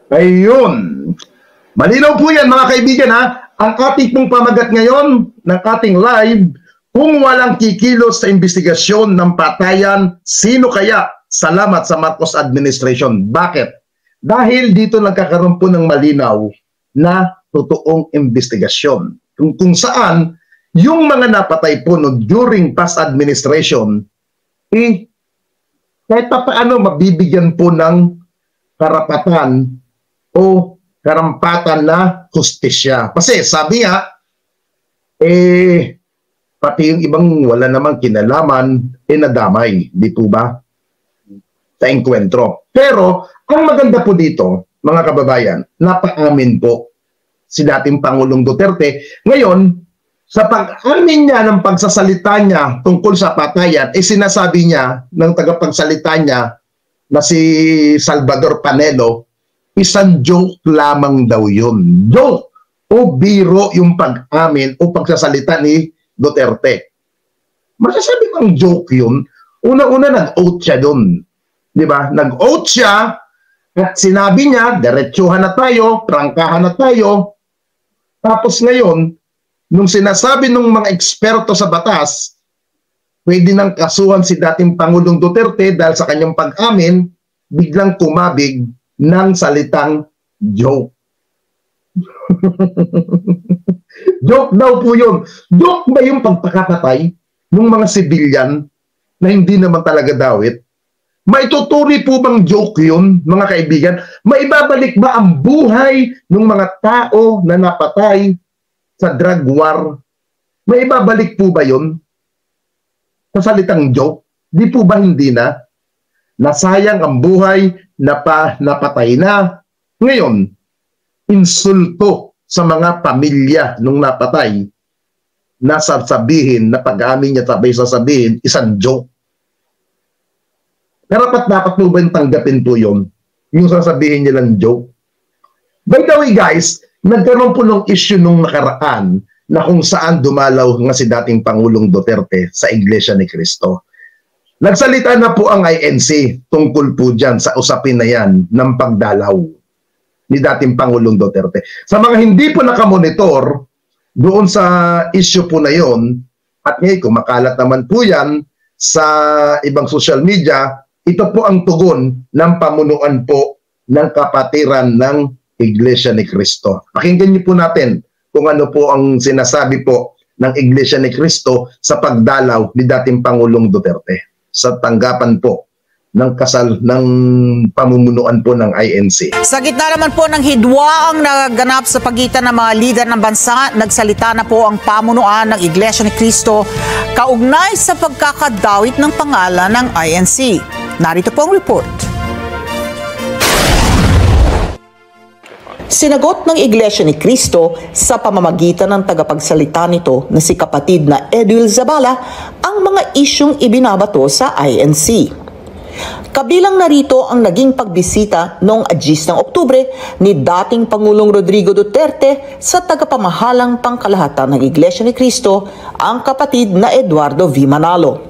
Ayun. Malinaw po yan mga kaibigan ha. Ang ating pong pamagat ngayon ng ating live, kung walang kikilos sa investigasyon ng patayan, sino kaya? Salamat sa Marcos administration. Bakit? Dahil dito nagkakaroon po ng malinaw na totoong investigasyon. Kung saan, yung mga napatay po no, during past administration, kahit paano mabibigyan po ng karapatan o karampatan na hustisya. Kasi sabi nga, pati yung ibang wala namang kinalaman, nadamay. Di po ba? Sa enkwentro. Pero, ang maganda po dito, mga kababayan, napaamin po si dating Pangulong Duterte. Ngayon, sa pag-amin niya ng pagsasalita niya tungkol sa patayan, sinasabi niya ng tagapagsalita niya na si Salvador Panelo, isang joke lamang daw yun. Joke o biro yung pag-amin o pagsasalita ni Duterte. Masasabi bang joke yun? Una-una nag-oath siya dun. Diba? Nag-oath siya at sinabi niya, diretsuhan na tayo, prangkahan na tayo. Tapos ngayon, nung sinasabi ng mga eksperto sa batas, pwede nang kasuhan si dating Pangulong Duterte dahil sa kanyang pag-amin, biglang kumabig ng salitang joke. Joke daw po yun. Joke ba yung pagpakapatay ng mga sibilyan na hindi naman talaga dawit? Maituturi po bang joke yun, mga kaibigan? Maibabalik ba ang buhay ng mga tao na napatay sa drug war? Maibabalik po ba yun sa salitang joke? Di po ba hindi na? Nasayang ang buhay, napatay na. Ngayon, insulto sa mga pamilya nung napatay, nasasabihin na pag-amin niya sabay sasabihin, isang joke. Dapat po ba yung tanggapin po yun? Yung sasabihin nilang joke? By the way guys, nagkaroon po ng issue nung nakaraan na kung saan dumalaw nga si dating Pangulong Duterte sa Iglesia ni Cristo. Nagsalita na po ang INC tungkol po dyan sa usapin na yan ng pagdalaw ni dating Pangulong Duterte. Sa mga hindi po nakamonitor doon sa issue po na yon, at ngayon kumakalat naman po yan sa ibang social media, ito po ang tugon ng pamunuan po ng kapatiran ng Iglesia ni Cristo. Pakinggan niyo po natin kung ano po ang sinasabi po ng Iglesia ni Cristo sa pagdalaw ni dating Pangulong Duterte sa tanggapan po ng kasal ng pamumunuan po ng INC. Sa gitna naman po ng hidwaang naganap sa pagitan ng mga lider ng bansa, nagsalita na po ang pamunuan ng Iglesia ni Cristo kaugnay sa pagkakadawit ng pangalan ng INC. Narito po ang report. Sinagot ng Iglesia ni Cristo sa pamamagitan ng tagapagsalita nito na si kapatid na Edwil Zabala ang mga isyung ibinabato sa INC. Kabilang narito ang naging pagbisita noong 10 ng Oktubre ni dating Pangulong Rodrigo Duterte sa tagapamahalang pangkalahatan ng Iglesia ni Cristo, ang kapatid na Eduardo V. Manalo.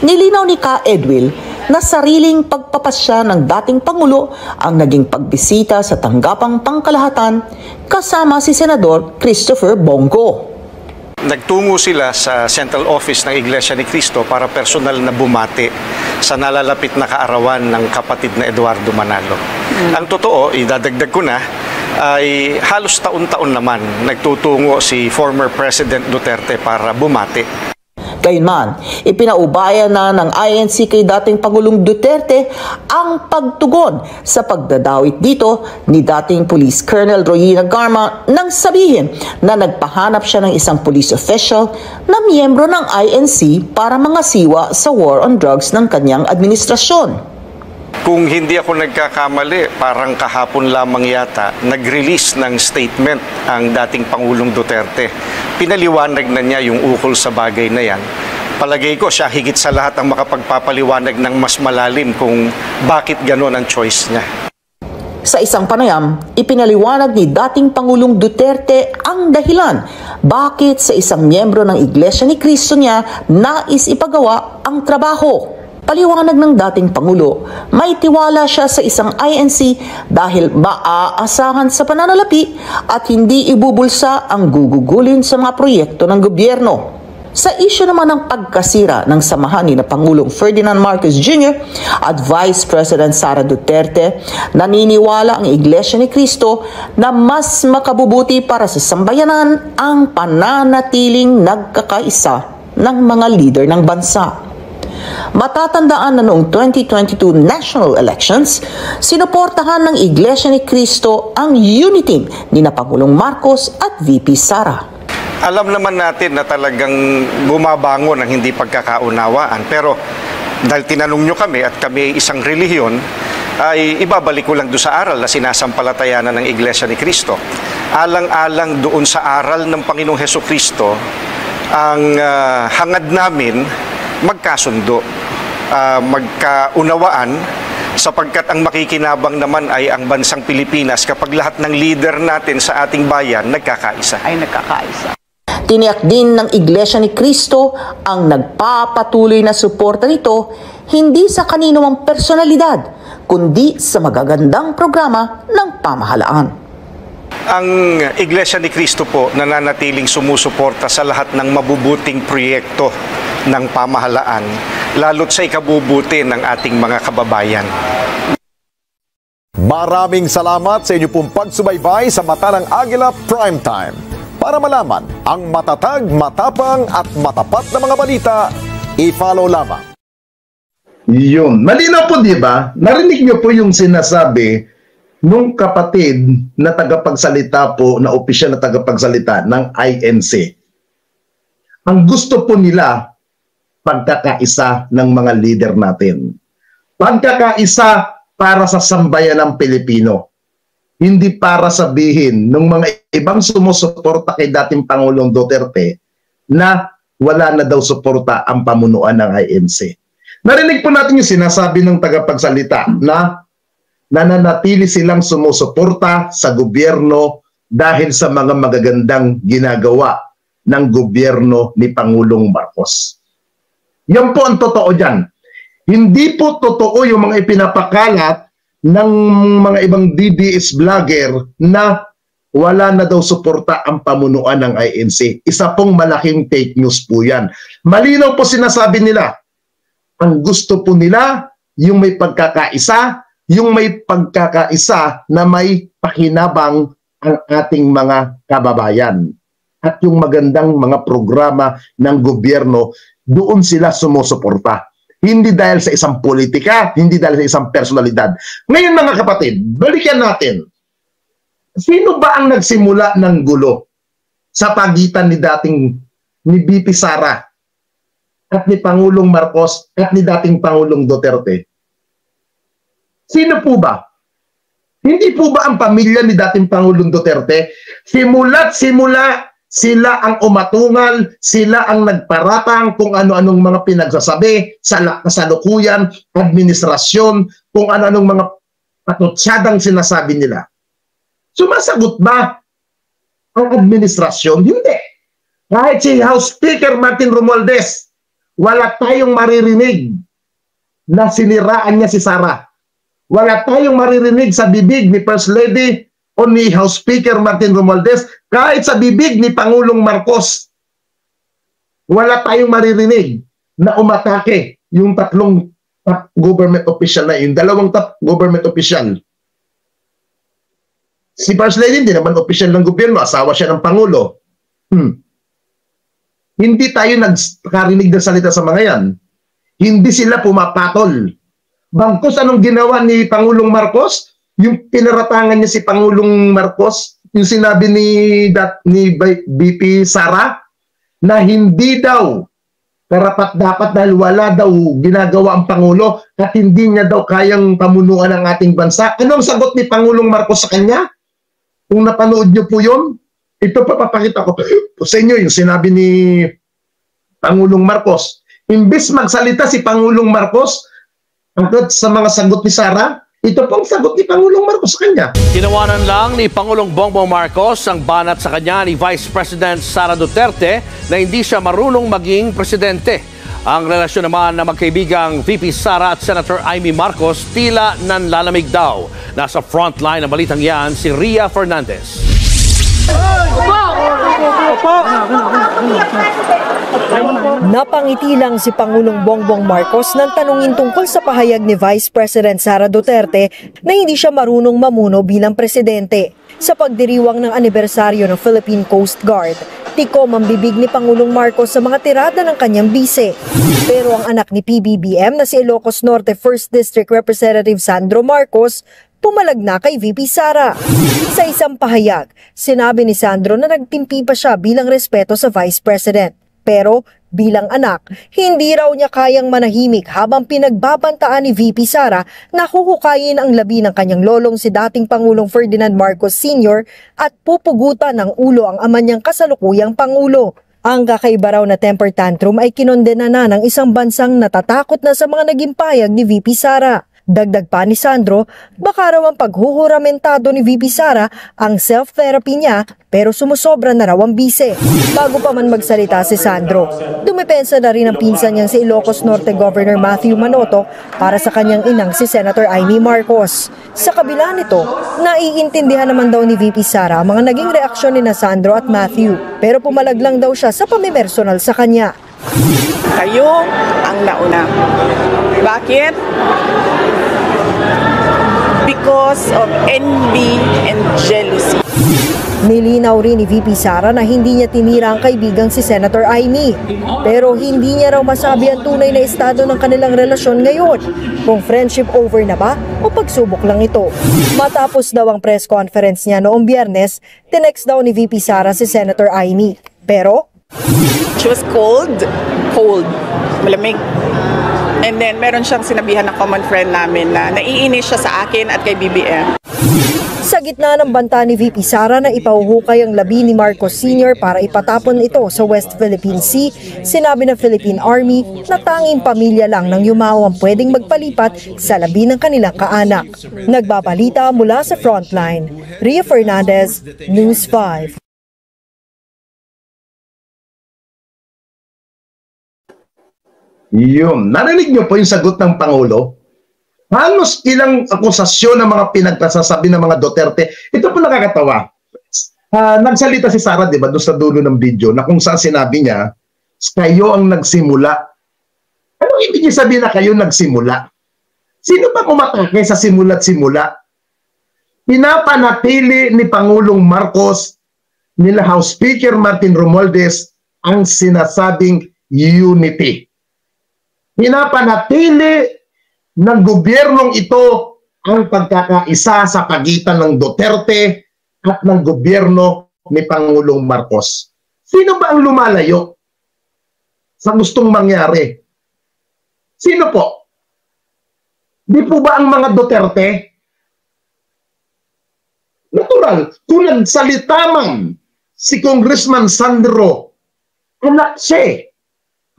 Nilinaw ni Ka Edwil na sariling pagpapasya ng dating Pangulo ang naging pagbisita sa tanggapang pangkalahatan kasama si Senador Christopher Bongo. Nagtungo sila sa central office ng Iglesia ni Cristo para personal na bumati sa nalalapit na kaarawan ng kapatid na Eduardo Manalo. Ang totoo, idadagdag ko na, ay halos taon-taon naman nagtutungo si former President Duterte para bumati. Gayunman, ipinaubaya na ng INC kay dating Pangulong Duterte ang pagtugon sa pagdadawit dito ni dating Police Colonel Royina Garma nang sabihin na nagpahanap siya ng isang police official na miyembro ng INC para mangasiwa sa war on drugs ng kanyang administrasyon. Kung hindi ako nagkakamali, parang kahapon lamang yata, nag-release ng statement ang dating Pangulong Duterte. Pinaliwanag na niya yung ukol sa bagay na yan. Palagay ko siya higit sa lahat ang makapagpapaliwanag ng mas malalim kung bakit gano'n ang choice niya. Sa isang panayam, ipinaliwanag ni dating Pangulong Duterte ang dahilan bakit sa isang miyembro ng Iglesia ni Cristo niya nais ipagawa ang trabaho. Paliwanag ng dating Pangulo, may tiwala siya sa isang INC dahil maaasahan sa pananalapi at hindi ibubulsa ang gugugulin sa mga proyekto ng gobyerno. Sa isyu naman ng pagkasira ng samahan ni na Pangulong Ferdinand Marcos Jr. at Vice President Sara Duterte, naniniwala ang Iglesia ni Cristo na mas makabubuti para sa sambayanan ang pananatiling nagkakaisa ng mga leader ng bansa. Matatandaan na noong 2022 national elections, sinuportahan ng Iglesia ni Cristo ang unity ni na Pangulong Marcos at VP Sara. Alam naman natin na talagang bumabangon ang hindi pagkakaunawaan. Pero dahil tinanong nyo kami at kami ay isang relihiyon, ay ibabalik ko lang doon sa aral na sinasampalatayanan ng Iglesia ni Cristo. Alang-alang doon sa aral ng Panginoong Hesukristo, ang hangad namin magkasundo, magkaunawaan, sapagkat ang makikinabang naman ay ang bansang Pilipinas kapag lahat ng leader natin sa ating bayan nagkakaisa. Tiniyak din ng Iglesia ni Cristo ang nagpapatuloy na suporta nito hindi sa kanino mang personalidad, kundi sa magagandang programa ng pamahalaan. Ang Iglesia ni Cristo po nananatiling sumusuporta sa lahat ng mabubuting proyekto ng pamahalaan, lalo't sa ikabubuti ng ating mga kababayan. Maraming salamat sa inyo pong pagsubaybay sa Mata ng Agila Primetime. Para malaman ang matatag, matapang at matapat na mga balita, i-follow lamang. Yun. Malinaw po, di ba? Narinig niyo po yung sinasabi nung kapatid na tagapagsalita po, na opisyal na tagapagsalita ng INC. Ang gusto po nila, pagkakaisa ng mga leader natin. Pagkakaisa para sa sambayan ng Pilipino. Hindi para sabihin ng mga ibang sumusuporta kay dating Pangulong Duterte na wala na daw suporta ang pamunuan ng INC. Narinig po natin yung sinasabi ng tagapagsalita na nananatili silang sumusuporta sa gobyerno dahil sa mga magagandang ginagawa ng gobyerno ni Pangulong Marcos. Yan po ang totoo dyan. Hindi po totoo yung mga ipinapakalat ng mga ibang DDS vlogger na wala na daw suporta ang pamunuan ng INC. Isa pong malaking fake news po yan. Malinaw po sinasabi nila. Ang gusto po nila, yung may pagkakaisa, na may pakinabang ang ating mga kababayan. At yung magandang mga programa ng gobyerno, doon sila sumusuporta. Hindi dahil sa isang politika, hindi dahil sa isang personalidad. Ngayon mga kapatid, balikan natin. Sino ba ang nagsimula ng gulo sa pagitan ni VP Sara at ni Pangulong Marcos at ni dating Pangulong Duterte? Sino po ba? Hindi po ba ang pamilya ni dating Pangulong Duterte? Simula't simula, sila ang umatungal, sila ang nagparatang kung ano-anong mga pinagsasabi sa kasalukuyan, administrasyon, kung ano-anong mga patutsyadang sinasabi nila. Sumasagot ba ang administrasyon? Hindi. Kahit si House Speaker Martin Romualdez, wala tayong maririnig na siniraan niya si Sara. Wala tayong maririnig sa bibig ni First Lady o ni House Speaker Martin Romualdez, kahit sa bibig ni Pangulong Marcos. Wala tayong maririnig na umatake yung tatlong top government official na yung dalawang top government official. Si First Lady, hindi naman official ng gobyerno, asawa siya ng Pangulo. Hindi tayo nagkarinig ng salita sa mga yan. Hindi sila pumapatol. Bangkos, anong ginawa ni Pangulong Marcos? Yung pinaratangan niya si Pangulong Marcos, yung sinabi ni VP Sara, na hindi daw karapat-dapat dahil wala daw ginagawa ang Pangulo at hindi niya daw kayang pamunuan ang ating bansa. Anong sagot ni Pangulong Marcos sa kanya? Kung napanood niyo po yun, ito pa papakita ko sa inyo yung sinabi ni Pangulong Marcos. Imbis magsalita si Pangulong Marcos agad sa mga sagot ni Sara, ito pong sagot ni Pangulong Marcos sa kanya. Tinawanan lang ni Pangulong Bongbong Marcos ang banat sa kanya ni Vice President Sara Duterte na hindi siya marunong maging presidente. Ang relasyon naman ng magkaibigang VP Sara at Senator Amy Marcos tila nanlalamig daw. Nasa frontline ng balitang yan si Ria Fernandez. Napangiti lang si Pangulong Bongbong Marcos nang tanungin tungkol sa pahayag ni Vice President Sara Duterte na hindi siya marunong mamuno bilang presidente. Sa pagdiriwang ng anibersaryo ng Philippine Coast Guard, tikom ang bibig ni Pangulong Marcos sa mga tirada ng kanyang bise. Pero ang anak ni PBBM na si Ilocos Norte 1st District Representative Sandro Marcos, pumalag na kay VP Sara. Sa isang pahayag, sinabi ni Sandro na nagtimpi pa siya bilang respeto sa Vice President. Pero bilang anak, hindi raw niya kayang manahimik habang pinagbabantaan ni VP Sara na huhukayin ang labi ng kanyang lolong si dating Pangulong Ferdinand Marcos Sr. at pupugutan ng ulo ang ama niyang kasalukuyang Pangulo. Ang kakaiba raw na temper tantrum ay kinondena na ng isang bansang natatakot na sa mga naging payag ni VP Sara. Dagdag pa ni Sandro, baka raw ang paghuhuramentado ni VP Sara ang self-therapy niya pero sumusobra na raw ang bise. Bago pa man magsalita si Sandro, dumepensa na rin ang pinsan niyang si Ilocos Norte Governor Matthew Manotoc para sa kanyang inang si Senator Amy Marcos. Sa kabila nito, naiintindihan naman daw ni VP Sara ang mga naging reaksyon ni Sandro at Matthew pero pumalag lang daw siya sa pamipersonal sa kanya. Kayo ang nauna. Bakit? Because of envy and jealousy. Nilinaw rin ni VP Sara na hindi niya tinira ang kaibigang si Senator Amy. Pero hindi niya raw masabi ang tunay na estado ng kanilang relasyon ngayon. Kung friendship over na ba o pagsubok lang ito. Matapos daw ang press conference niya noong Biyernes, tinext daw ni VP Sara si Senator Amy. Pero She was cold, malamig. And then meron siyang sinabihan ng common friend namin na naiinis siya sa akin at kay BBM. Sa gitna ng banta ni VP Sara na ipahuhukay ang labi ni Marcos Sr. para ipatapon ito sa West Philippine Sea, sinabi ng Philippine Army na tanging pamilya lang ng Yumao ang pwedeng magpalipat sa labi ng kanilang kaanak. Nagbabalita mula sa frontline, Ria Fernandez, News 5. Yun. Narinig niyo po yung sagot ng Pangulo? Halos ilang akusasyon ng mga pinagsasabi ng mga Duterte. Ito po nakakatawa. Nagsalita si Sara, di ba, doon sa dulo ng video, na kung saan sinabi niya, kayo ang nagsimula. Anong ibig niya sabihin na kayo nagsimula? Sino ba umatake sa simula't-simula? Pinapanatili ni Pangulong Marcos, nila House Speaker Martin Romualdez, ang sinasabing unity. Pinapanatili ng gobyernong ito ang pagkakaisa sa pagitan ng Duterte at ng gobyerno ni Pangulong Marcos. Sino ba ang lumalayo sa gustong mangyari? Sino po? Di po ba ang mga Duterte? Natural, kung nagsalita man si Congressman Sandro, anak siya.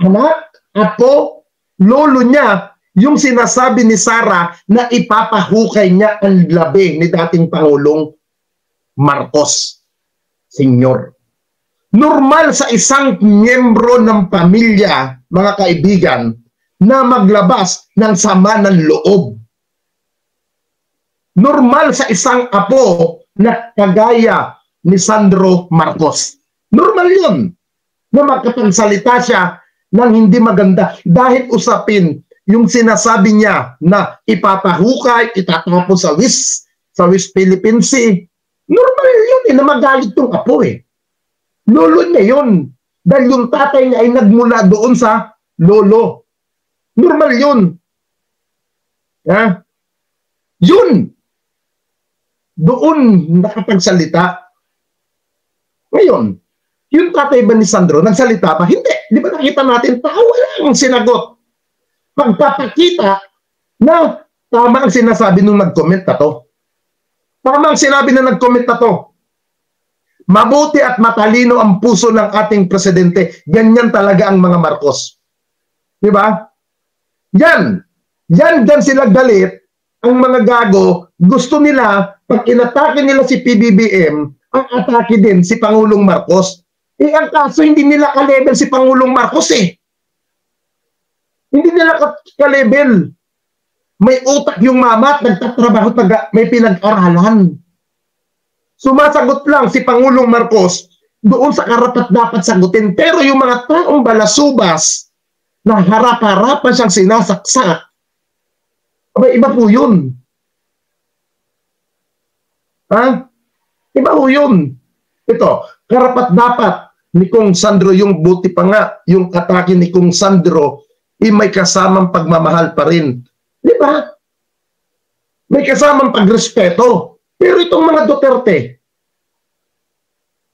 Anak, apo, lolo niya, yung sinasabi ni Sara na ipapahukay niya ang labi ni dating Pangulong Marcos Sr. Normal sa isang miyembro ng pamilya, mga kaibigan, na maglabas ng sama ng loob. Normal sa isang apo na kagaya ni Sandro Marcos. Normal yun na magkapagsalita siya ng hindi maganda dahil usapin yung sinasabi niya na ipapahukay, itatapon sa West Philippine Sea. Normal yun na magalit tong apo Lolo niya yun. Dahil yung tatay niya ay nagmula doon sa lolo. Normal yun. Ha? Yun. Doon nakapagsalita. Ngayon, yung tatay ba ni Sandro, nagsalita pa? Hindi. Di ba nakita natin, tawa lang ang sinagot. Pagpapakita na tama ang sinasabi nung nag-comment na to. Tama ang sinabi na nag-comment na to. Mabuti at matalino ang puso ng ating presidente. Ganyan talaga ang mga Marcos. Di ba? Yan sila galit. Ang mga gago, gusto nila, pag inatake nila si PBBM, ang atake din si Pangulong Marcos. Ang kaso hindi nila ka-level si Pangulong Marcos Hindi nila ka-level. May utak yung mama at nagtatrabaho, may pinag-aralan. Sumasagot lang si Pangulong Marcos doon sa karapat-dapat sagutin. Pero yung mga taong balasubas na harap-harapan siyang sinasaksak, iba po yun. Ha? Iba po yun. Ito, karapat-dapat ni Kong Sandro, yung buti pa nga, yung atake ni Kong Sandro, may kasamang pagmamahal pa rin. Di ba? May kasamang pagrespeto. Pero itong mga Duterte,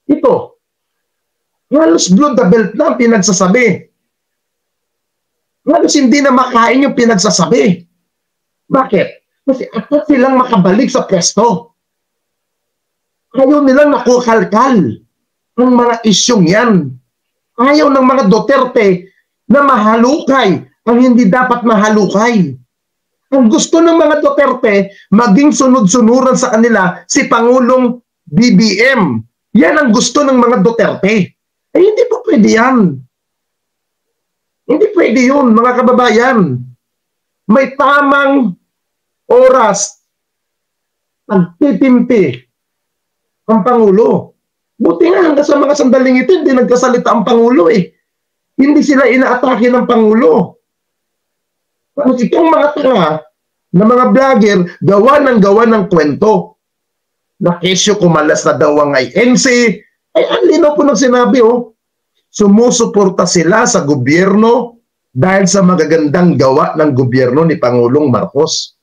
ito, halos blood the belt lang pinagsasabi. Halos hindi na makain yung pinagsasabi. Bakit? Kasi atat silang makabalik sa pwesto. Ayaw nilang nakukalkal ang mga isyong yan. Ayaw ng mga Duterte na mahalukay ang hindi dapat mahalukay. Ang gusto ng mga Duterte, maging sunod-sunuran sa kanila si Pangulong BBM. Yan ang gusto ng mga Duterte. Eh, hindi po pwede yan. Hindi pwede yun, mga kababayan. May tamang oras nagtitimpi ang Pangulo. Buti nga hanggang sa mga sandaling ito, hindi nagkasalita ang Pangulo eh. Hindi sila inaatake ng Pangulo. Itong mga tanga na mga vlogger, gawa ng kwento. Na kesyo kumalas na daw ang INC. Ay, ang linaw po ng sinabi, oh. Sumusuporta sila sa gobyerno dahil sa magagandang gawa ng gobyerno ni Pangulong Marcos.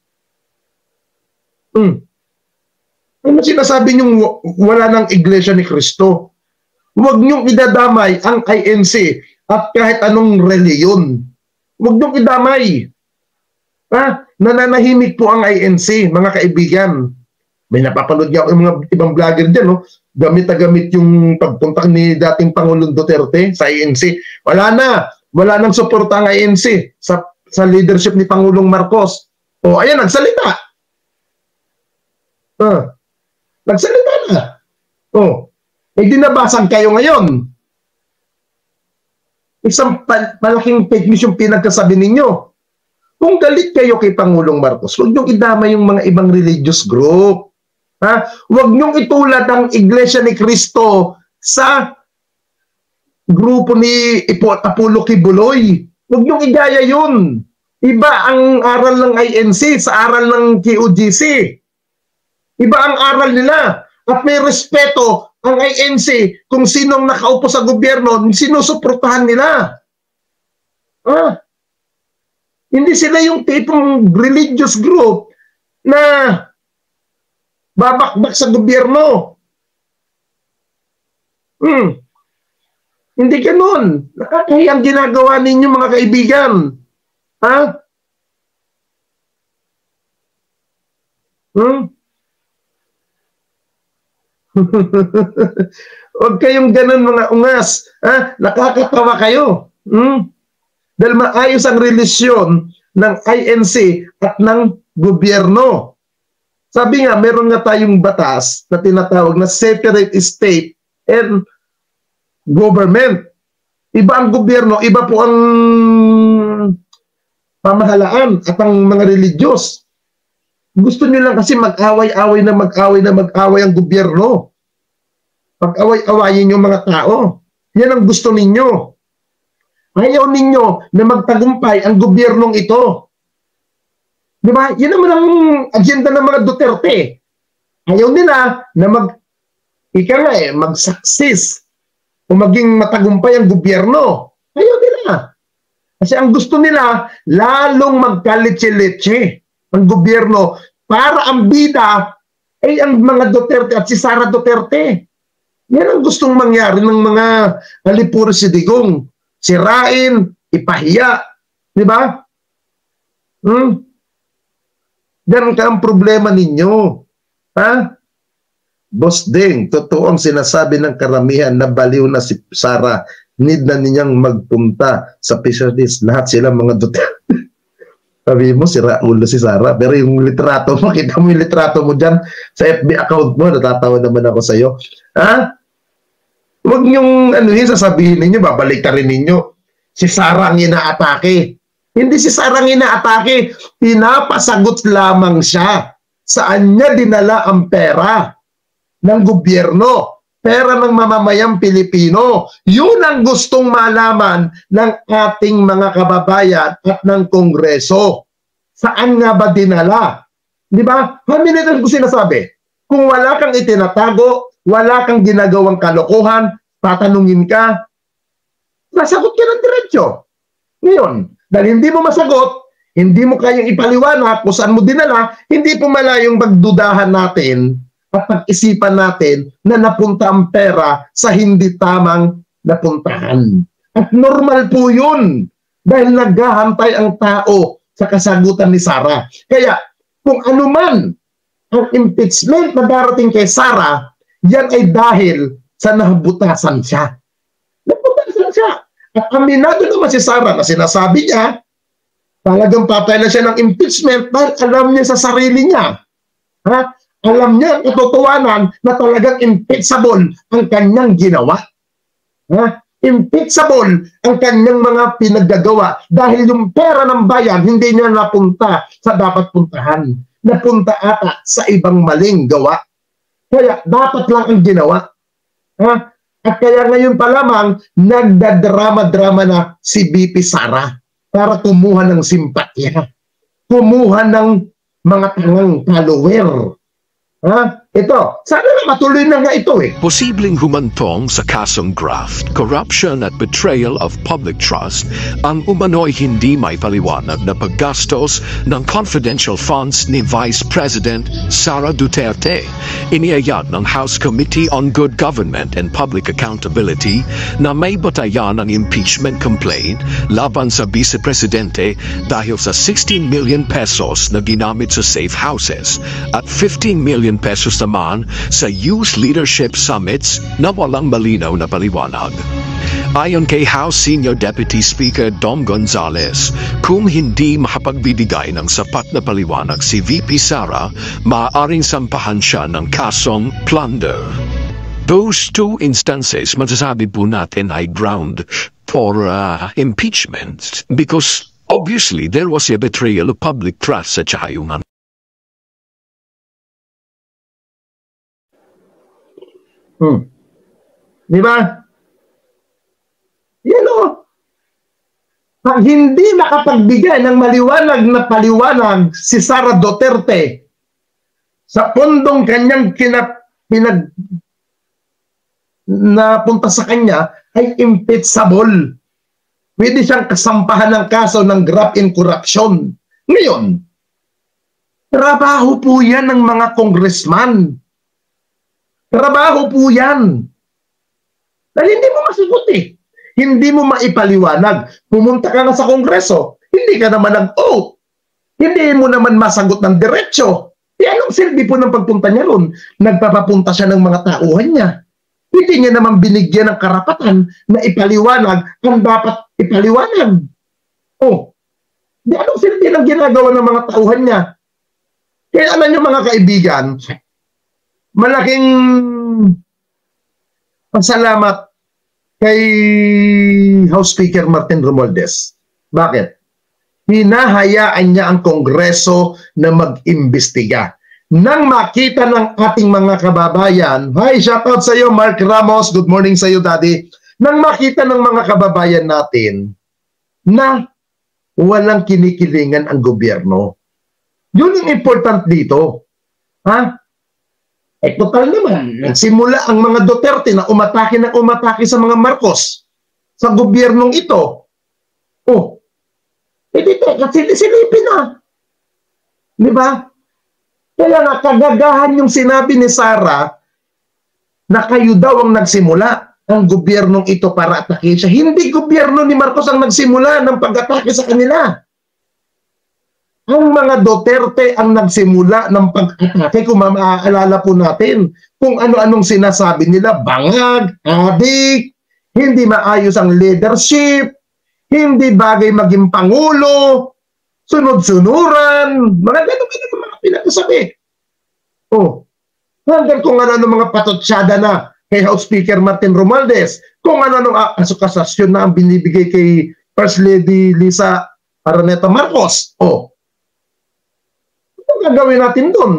Ano sinasabi niyong wala ng Iglesia ni Cristo? Huwag niyong idadamay ang INC at kahit anong reliyon. Huwag niyong idamay. Ha? Nananahimik po ang INC, mga kaibigan. May napapanood niya yung mga ibang vlogger dyan, no? Gamit na gamit yung pagpunta ni dating Pangulong Duterte sa INC. Wala nang suporta ang INC sa leadership ni Pangulong Marcos. O, ayan, nagsalita. Nagsalita na. O, dinabasan kayo ngayon. Isang malaking fake news yung pinagkasabi ninyo. Kung galit kayo kay Pangulong Marcos, huwag niyong idama yung mga ibang religious group. Ha? Huwag niyong itulad ang Iglesia ni Cristo sa grupo ni Apollo Kibuloy. Huwag niyong igaya yun. Iba ang aral ng INC sa aral ng QGC. Iba ang aral nila. At may respeto ang INC kung sinong nakaupo sa gobyerno, sinusuportahan nila. Hindi sila yung tipong religious group na babakbak sa gobyerno. Hindi ganun. Nakakahiyang ginagawa ninyo, mga kaibigan. Ha? Huwag kayong ganun, mga ungas. Ha? Nakakatawa kayo. Dahil maayos ang relasyon ng INC at ng gobyerno. Sabi nga, meron nga tayong batas na tinatawag na separate state and government. Iba ang gobyerno, iba po ang pamahalaan at ang mga religious. Gusto nyo lang kasi mag-away-away ang gobyerno. Pag-away-awayin yung mga tao. Yan ang gusto ninyo. Ayaw ninyo na magtagumpay ang gobyernong ito. Di ba? Yan naman ang agenda ng mga Duterte. Ayaw nila na mag-success o maging matagumpay ang gobyerno. Ayaw nila. Kasi ang gusto nila, lalong magkalitsi-litsi ang gobyerno para ang bida ay ang mga Duterte at si Sara Duterte. Yan ang gustong mangyari ng mga halipuro si Digong. Sirain, ipahiya. Di ba? Ganun ka ang problema ninyo. Ha? Boss Ding, totoo ang sinasabi ng karamihan na baliw na si Sara. Need na ninyang magpunta sa specialist. Lahat sila mga Duterte. Sabi mo, sira ulo si Sara. Pero yung litrato mo, kita mo yung litrato mo dyan sa FB account mo, natatawa naman ako sa'yo. Ha? Huwag niyong sasabihin ninyo, babalik ka rin ninyo. Si Sara ang inaatake. Hindi si Sara ang inaatake, pinapasagot lamang siya. Saan niya dinala ang pera ng gobyerno? Pera ng mamamayang Pilipino. Yun ang gustong malaman ng ating mga kababayan at ng Kongreso. Saan nga ba dinala? Di ba? Hamilitan ko sinasabi, kung wala kang itinatago, wala kang ginagawang kalokohan, tatanungin ka, nasagot ka ng diretsyo. Ngayon, dahil hindi mo masagot, hindi mo kayang ipaliwanag kung saan mo dinala, hindi po malayong magdudahan natin at pag-isipan natin na napunta ang pera sa hindi tamang napuntahan. At normal po yun dahil naghahantay ang tao sa kasagutan ni Sara. Kaya kung anuman ang impeachment na darating kay Sara, yan ay dahil sa nabutasan siya. Nabutasan siya. At aminado naman si Sara na sinasabi niya, talagang patay na siya ng impeachment dahil alam niya sa sarili niya. Ha? Alam niya ang katotohanan na talagang impeachable ang kanyang ginawa. Ha? Impeachable ang kanyang mga pinaggagawa dahil yung pera ng bayan hindi niya napunta sa dapat puntahan. Napunta ata sa ibang maling gawa. Kaya dapat lang ang ginawa. Ha? At kaya ngayon pa lamang, nagdadrama-drama na si BP Sara para kumuha ng simpatya. Kumuha ng mga tangang follower. Ha? Ito, sana na matuloy na nga ito eh. Posibleng humantong sa kasong graft, corruption at betrayal of public trust ang umano'y hindi may paliwanag na paggastos ng confidential funds ni Vice President Sara Duterte. Iniyayag ng House Committee on Good Government and Public Accountability na may batayan ang impeachment complaint laban sa Vice Presidente dahil sa 16 million pesos na ginamit sa safe houses at 15 million pesos naman sa Youth Leadership Summits na walang malinaw na paliwanag. Ayon kay House Senior Deputy Speaker Dom Gonzales, kung hindi makapagbibigay ng sapat na paliwanag si VP Sara, maaaring sampahan siya ng kasong plunder. Those two instances masasabi po natin ay ground for impeachment because obviously there was a betrayal of public trust sa tsahayungan. Di ba? Yan o. Pag hindi nakapagbigay ng maliwanag na paliwanag si Sara Duterte sa pondong kanyang napunta sa kanya ay impeachable. Pwede siyang kasampahan ng kaso ng graft and corruption. Ngayon, trabaho po yan ng mga congressman. Trabaho po yan. Dahil hindi mo masagot eh. Hindi mo maipaliwanag. Pumunta ka na sa Kongreso, hindi ka naman nag-oath. Hindi mo naman masagot ng diretsyo. Anong silbi po ng pagpunta niya ron? Nagpapapunta siya ng mga tauhan niya. Hindi niya naman binigyan ng karapatan na ipaliwanag ang dapat ipaliwanag. Anong silbi ng ginagawa ng mga tauhan niya? Kaya alam niyo mga kaibigan, malaking pasalamat kay House Speaker Martin Romualdez. Bakit? Hinahayaan niya ang Kongreso na mag-imbestiga. Nang makita ng ating mga kababayan, hi, shoutout sa iyo Mark Ramos, good morning sa iyo Daddy. Nang makita ng mga kababayan natin na walang kinikilingan ang gobyerno. Yun yung important dito. Ha? Total naman, nagsimula ang mga Duterte na umatake sa mga Marcos sa gobyernong ito. Dito, silipin na. Di ba? Kaya nga, kagagahan yung sinabi ni Sara na kayo daw ang nagsimula ang gobyernong ito para atake siya. Hindi gobyerno ni Marcos ang nagsimula ng pag-atake sa kanila. Ang mga Duterte ang nagsimula ng pag-atake, kung maaalala po natin kung ano-anong sinasabi nila, bangag, adik, hindi maayos ang leadership, hindi bagay maging pangulo, sunod-sunuran, mga ganun mga pinagsasabi. Hanggang kung ano-ano mga patotsyada na kay House Speaker Martin Romualdez, kung ano-anong asukasasyon na ang binibigay kay First Lady Lisa Araneta Marcos. O, ano gagawin natin doon?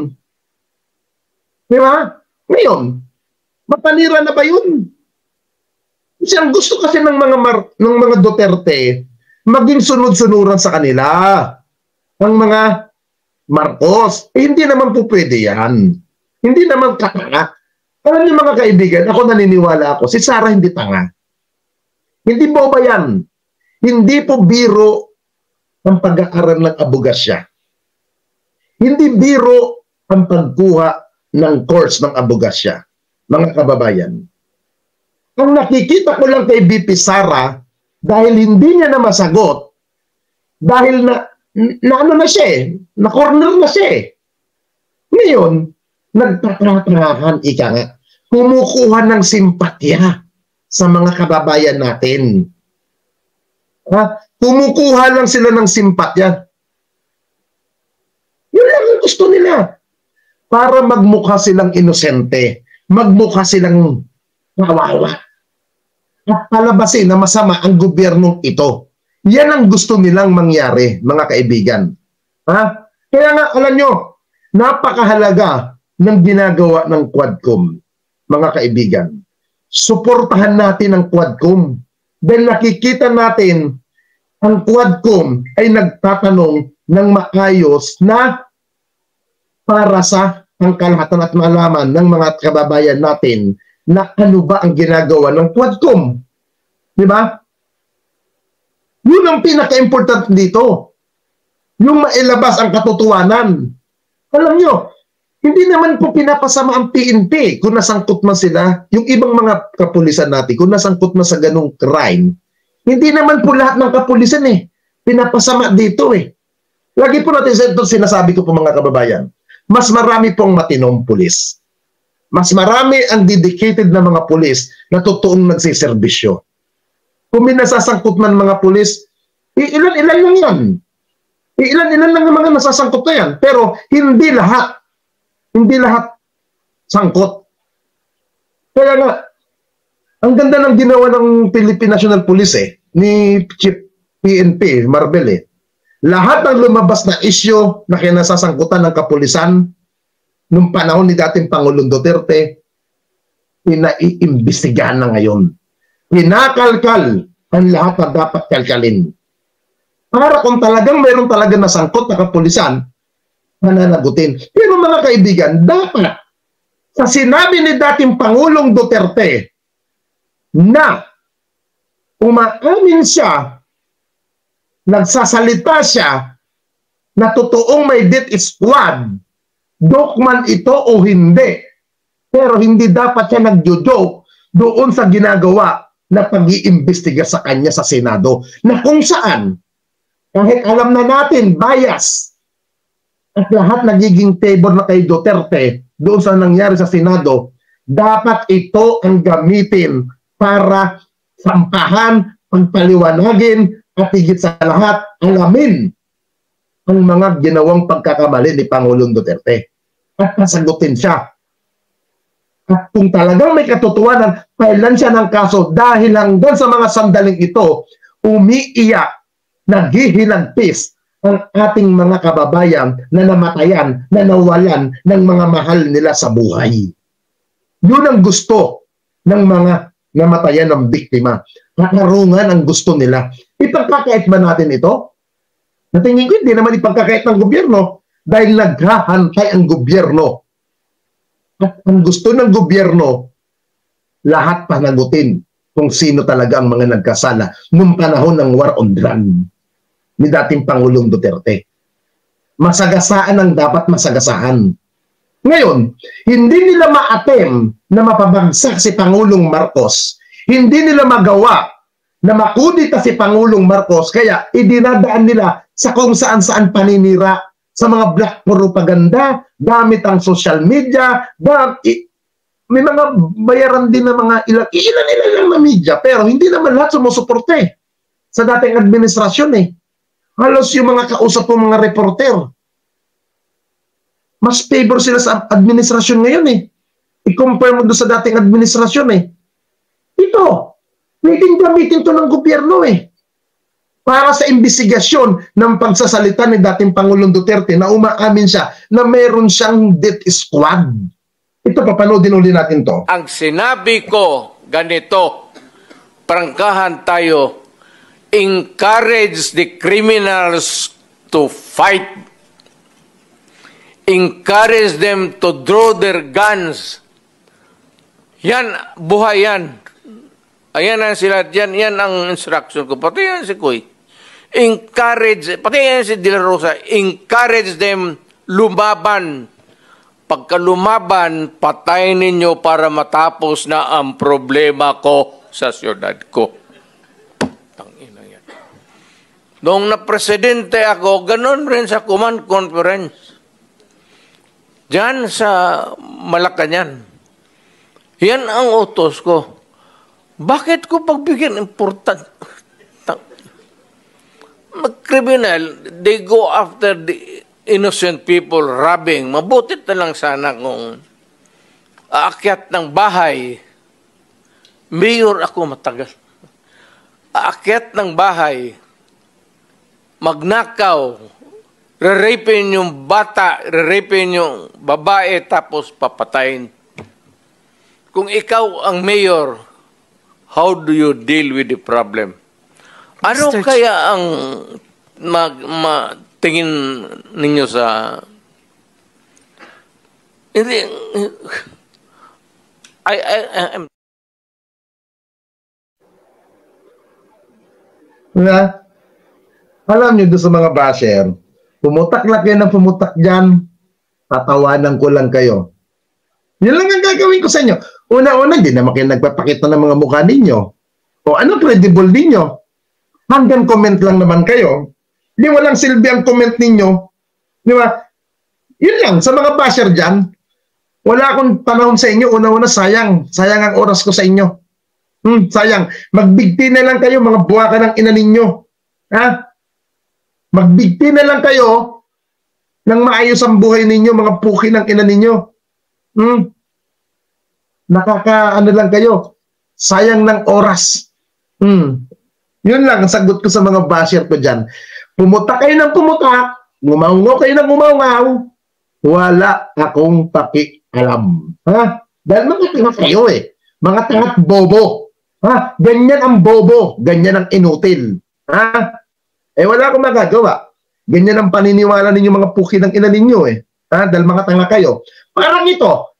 Di ba? Ngayon, mapanira na ba yun? Kasi ang gusto kasi ng mga Duterte, maging sunod-sunuran sa kanila. Ang mga Marcos. Hindi naman po pwede yan. Hindi naman katanga. Alam niyo mga kaibigan, ako naniniwala ako, si Sara hindi tanga. Hindi boba yan. Hindi po biro ang pag-aaral ng abogasya. Hindi biro ang pagkuha ng course ng abogasya. Mga kababayan. Ang nakikita ko lang kay BP Sara, dahil hindi niya na masagot, dahil na ano na siya na corner na siya Ngayon, nagtatratrahan, ika nga, kumukuha ng simpatya sa mga kababayan natin. Kumukuha lang sila ng simpatya. Yun lang ang gusto nila. Para magmukha silang inosente, magmukha silang kawawa. At palabasin na masama ang gobyernong ito. Yan ang gusto nilang mangyari, mga kaibigan. Kaya nga, alam nyo, napakahalaga ng ginagawa ng Quadcom, mga kaibigan. Suportahan natin ang Quadcom. Dahil nakikita natin, ang Quadcom ay nagtatanong ng maayos na para sa pangkalahatan at malaman ng mga kababayan natin na ano ba ang ginagawa ng Quadcom. Di ba? Yun ang pinaka-important dito. Yung mailabas ang katotohanan. Alam nyo, hindi naman po pinapasama ang PNP kung nasangkot man sila, yung ibang mga kapulisan natin, kung nasangkot man sa ganung crime, hindi naman po lahat ng kapulisan pinapasama dito Lagi po natin sinasabi ko po mga kababayan, mas marami pong matinong pulis. Mas marami ang dedicated na mga pulis na totoong nagsiservisyo. Kung may nasasangkot man mga pulis, ilan-ilan lang yan. Ilan-ilan lang ang mga nasasangkot na yan. Pero hindi lahat. Hindi lahat sangkot. Kaya nga, ang ganda ng ginawa ng Philippine National Police ni Chief PNP, Marbel Lahat ng lumabas na isyu na kinasasangkutan ng kapulisan nung panahon ni dating Pangulong Duterte, pinaiimbestigahan na ngayon. Pinakalkal ang lahat na dapat kalkalin. Para kung talagang mayroon talaga nasangkot na kapulisan, mananagutin. Pero mga kaibigan, dapat sa sinabi ni dating Pangulong Duterte na umaamin siya, nagsasalita siya na totoong may death squad, dokman ito o hindi. Pero hindi dapat siya nagjo-joke doon sa ginagawa na pag-iimbestiga sa kanya sa Senado. Na kung saan, kahit alam na natin, bias, at lahat nagiging favor na kay Duterte doon sa nangyari sa Senado, dapat ito ang gamitin para sampahan, pagpaliwanagin, at higit sa lahat, alamin ang mga ginawang pagkakamali ni Pangulong Duterte. At pasagutin siya. At kung talagang may katotohanan, pailan siya ng kaso dahil hanggang sa mga sandaling ito, umiiyak, naghihilagpis ang ating mga kababayan na namatayan, na nawalan ng mga mahal nila sa buhay. Yun ang gusto ng mga namatayan ng biktima. Katarungan ang gusto nila. Ipagkakait ba natin ito? Natingin ko hindi naman ipagkakait ng gobyerno dahil naghahantay ang gobyerno. At ang gusto ng gobyerno, lahat panagutin kung sino talaga ang mga nagkasala noong panahon ng war on drug ni dating Pangulong Duterte. Masagasaan ang dapat masagasaan. Ngayon, hindi nila ma-attempt na mapabagsak si Pangulong Marcos. Hindi nila magawa na makudita si Pangulong Marcos, kaya idinadaan nila sa kung saan-saan paninira, sa mga black propaganda, gamit ang social media, may mga bayaran din na mga ilan lang na media, pero hindi naman lahat sumusuporte sa dating administrasyon Halos yung mga kausap ng mga reporter, mas favor sila sa administrasyon ngayon I-compare mo doon sa dating administrasyon Ito, pwedeng gamitin to ng gobyerno para sa investigasyon ng pagsasalita ni dating Pangulong Duterte na umaamin siya na meron siyang death squad. Ito, papanoodin uli natin to. Ang sinabi ko, ganito, prangkahan tayo, encourage the criminals to fight. Encourage them to draw their guns. Yan, buhay yan. Ayan ang sila, yan ang instruction ko. Pati yan si Kuy. Encourage, pati yan si De La Rosa, encourage them lumaban. Pagka lumaban, patayin ninyo para matapos na ang problema ko sa siyudad ko. Tangina yan. Noong na-presidente ako, ganun rin sa command conference. Diyan sa Malacanang. Yan ang utos ko. Bakit ko pagbigyan important? Mag-criminal, they go after the innocent people robbing. Mabutit na lang sana kung aakyat ng bahay. Mayor ako matagal. Aakyat ng bahay, magnakaw, re-rapin yung bata, re-rapin yung babae, tapos papatayin. Kung ikaw ang mayor, how do you deal with the problem? Ano kaya ang tingin ninyo sa... Hindi... I'm... Na, alam niyo doon sa mga basher, pumutak lang kayo ng pumutak dyan, tatawanan ko lang kayo. Yan lang ang gagawin ko sa inyo. Una-una, di naman kayo nagpapakita ng mga mukha ninyo. O ano credible ninyo? Hanggang comment lang naman kayo. Di walang silbi ang comment ninyo. Di ba? Yun lang, sa mga basher dyan, wala akong panahon sa inyo. Una-una, sayang. Sayang ang oras ko sa inyo. Sayang. Magbigti na lang kayo, mga buwaka ng ina ninyo. Ha? Magbigti na lang kayo ng maayos ang buhay ninyo, mga puki ng ina ninyo. Nakaka-ano lang kayo. Sayang ng oras. Yun lang ang sagot ko sa mga basher ko dyan. Pumutak kayo ng pumutak, ngumaungaw kayo ng ngumaungaw, wala akong pakialam. Ha? Dahil mga tanga kayo eh. Mga tangat bobo. Ha? Ganyan ang bobo. Ganyan ang inutil. Ha? Eh wala akong magagawa. Ganyan ang paniniwala ninyo mga puki ng ina ninyo eh. Ha? Dahil mga tanga kayo. Parang ito,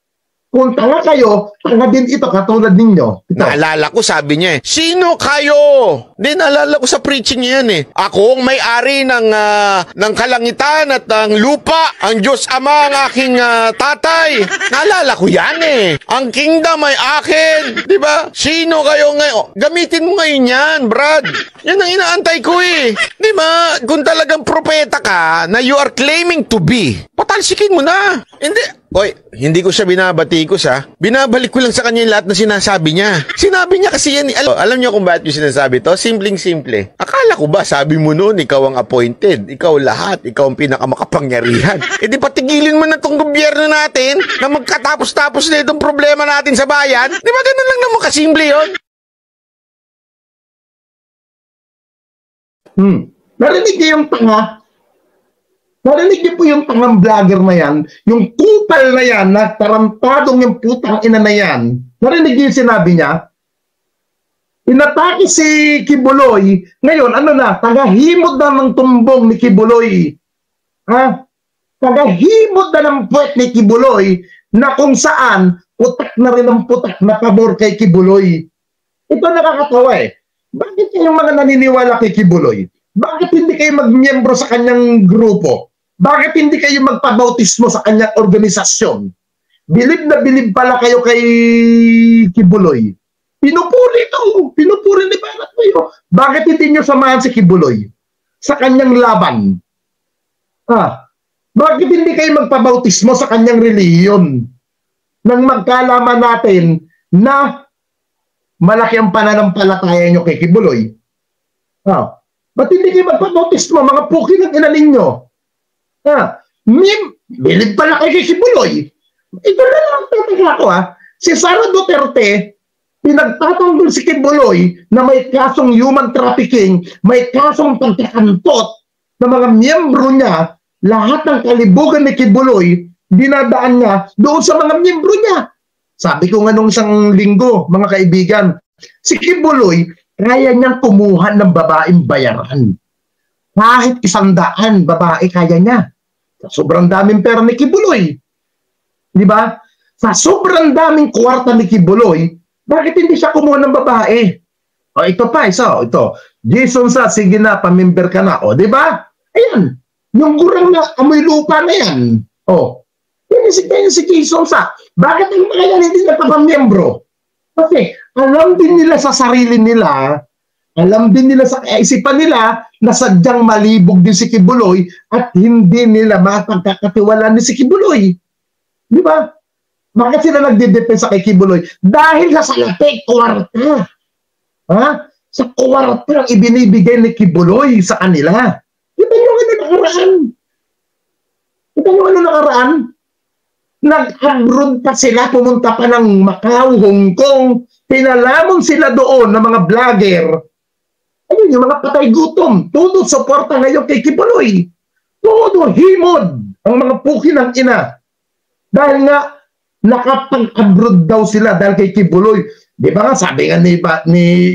kung tanga kayo, tanga din ito katulad ninyo. Ito. Naalala ko, sabi niya eh, sino kayo? Di, naalala ko sa preaching niya yan eh. Ako ang may-ari ng kalangitan at ng lupa. Ang Diyos Ama ang aking tatay. Naalala ko yan eh. Ang kingdom ay akin. Di ba? Sino kayo ngayon? Gamitin mo ngayon yan, Brad. Yan ang inaantay ko eh. Di ba? Kung talagang propeta ka na you are claiming to be, patalsikin mo na. Hindi ko siya binabatikos ha. Binabalik ko lang sa kanya yung lahat na sinasabi niya. Sinabi niya kasi yan. Alam niyo kung bakit yung sinasabi to? Simpleng-simple. Akala ko ba, sabi mo noon, ikaw ang appointed. Ikaw lahat. Ikaw ang pinakamakapangyarihan. E di patigilin mo na itong gobyerno natin na magkatapos-tapos na itong problema natin sa bayan. Di ba ganun lang naman kasimple yun? Narinig niyo yung tanga? Narinig niyo po yung tangang vlogger na yan, yung kupal na yan, na tarantadong yung putang ina na yan. Narinig niyo yung sinabi niya? Inatake si Kibuloy, ngayon ano na, tagahimod na ng tumbong ni Kibuloy. Ha? Tagahimod na ng puwet ni Kibuloy na kung saan putak na rin ang putak na pabor kay Kibuloy. Ito nakakatawa eh. Bakit kayong mga naniniwala kay Kibuloy? Bakit hindi kayo magmiyembro sa kanyang grupo? Bakit hindi kayo magpabautismo sa kanyang organisasyon? Bilib na bilib pala kayo kay Kibuloy. Pinupuri ito. Pinupuri ni Barat kayo. Bakit hindi nyo samahan si Kibuloy sa kanyang laban? Bakit hindi kayo magpabautismo sa kanyang reliyon? Nang magkalaman natin na malaki ang pananampalataya nyo kay Kibuloy. Ba't hindi kayo magpabautismo, mga puki ng ina ninyo? Bilib pala kayo kay Kibuloy. Ito na lang ang tataka ko Si Sara Duterte, pinagtatanggol si Kibuloy na may kasong human trafficking, may kasong pagkakantot ng mga miyembro niya, lahat ng kalibugan ni Kibuloy, dinadaan niya doon sa mga miyembro niya. Sabi ko nga nung isang linggo, mga kaibigan, si Kibuloy, kaya niyang kumuha ng babaeng bayaran. Kahit 100 babae kaya niya. Sa sobrang daming pera ni Kibuloy. Di ba? Sa sobrang daming kwarta ni Kibuloy, bakit hindi siya kumuha ng babae? O ito pa, ito. Jason sa, sige na, pamember ka na. O, di ba? Ayan. Yung gurang na amoy lupa na yan. O, yun si Jason sa. Bakit ang mga yan hindi nagpapamembro? Kasi alam din nila sa sarili nila, alam din nila sa kaisipan nila na sadyang malibog din si Kibuloy at hindi nila mapagkakatiwalaan ni si Kibuloy. Di ba? Bakit sila nagdedepensa kay Kibuloy? Dahil sa salapi, kwarta. Ha? Sa kwarta ang ibinibigay ni Kibuloy sa kanila. Kita nyo ano nakaraan? Kita nyo ano nakaraan? Nag-abroad pa sila, pumunta pa ng Macau, Hong Kong, pinalamon sila doon ng mga vlogger. Ayun, yung mga patay gutom, todo suporta ngayon kay Kibuloy. Todo himod ang mga puki ng ina. Dahil nga, nakapag-abroad daw sila dahil kay Kibuloy. Di ba nga, sabi nga ni